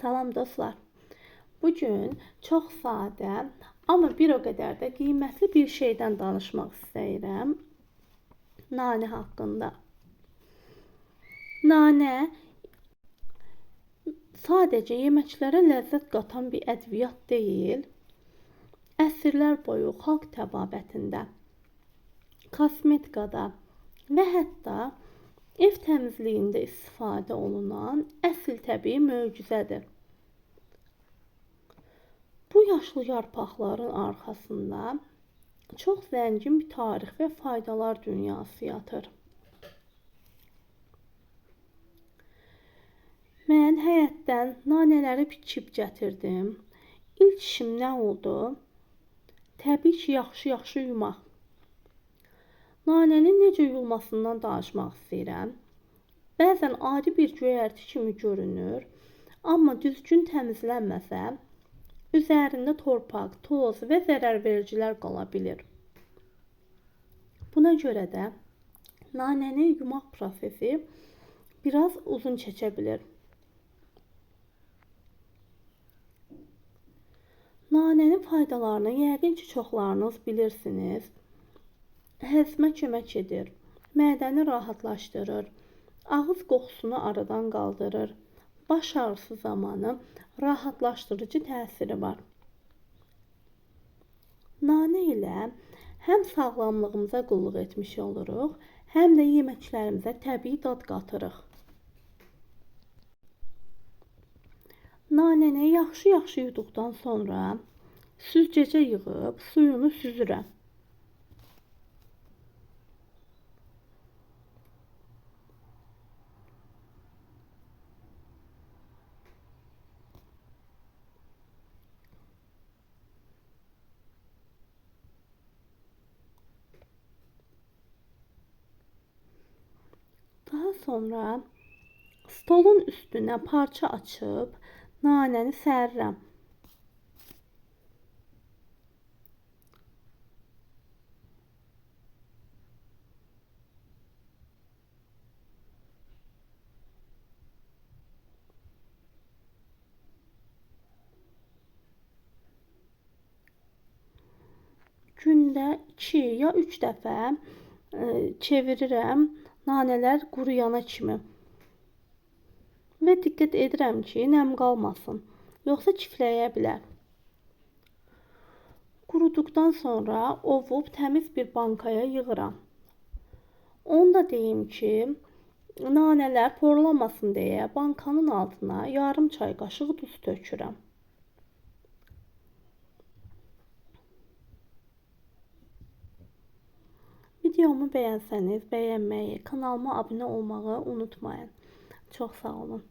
Salam dostlar. Bugün çox sadə, amma bir o qədər də qiymətli bir şeydən danışmaq istəyirəm. Nanə haqqında. Nanə sadəcə yeməklərə ləzzət qatan bir ədviyyat deyil, əsrlər boyu xalq təbabətində, kosmetikada və hətta ev təmizliyində istifadə olunan əsl təbii möcüzədir. Bu yaşlı yarpaqların arxasında çox zəngin bir tarix və faydalar dünyası yatır. Mən həyətdən nanələri biçib gətirdim. İlk işim nə oldu? Təbii ki, yaxşı yumaq. Nanənin necə yuyulmasından danışmaq istəyirəm. Bəzən adi bir göyərti kimi görünür, amma düzgün təmizlənməsə, üzərində torpaq, toz və zərərvericilər qala bilir. Buna görə də nanəni yumaq prosesi biraz uzun çəkə bilir. Nanənin faydalarını yəqin ki, çoxlarınız bilirsiniz. Həzmə kömək edir, mədəni rahatlaşdırır, ağız qoxusunu aradan qaldırır, baş ağrısı zamanı rahatlaşdırıcı təsiri var. Nanə ilə həm sağlamlığımıza qulluq etmiş oluruq, həm də yeməklərimizə təbii dad qatırıq. Nanəni yaxşı yuduqdan sonra süzgəcə yığıb suyunu süzürəm. Daha sonra stolun üstünə parça açıb nanəni sərirəm. Gündə 2 ya 3 dəfə çevirirəm nanələr quruyana kimi. Və diqqət edirəm ki, nəm qalmasın, yoxsa kifləyə bilər. Quruduqdan sonra ovub təmiz bir bankaya yığıram. Onu da deyim ki, nanələr porlamasın deyə bankanın altına yarım çay qaşığı duz tökürəm. Videomu bəyənsəniz bəyənməyi, kanalıma abunə olmağı unutmayın. Çox sağ olun.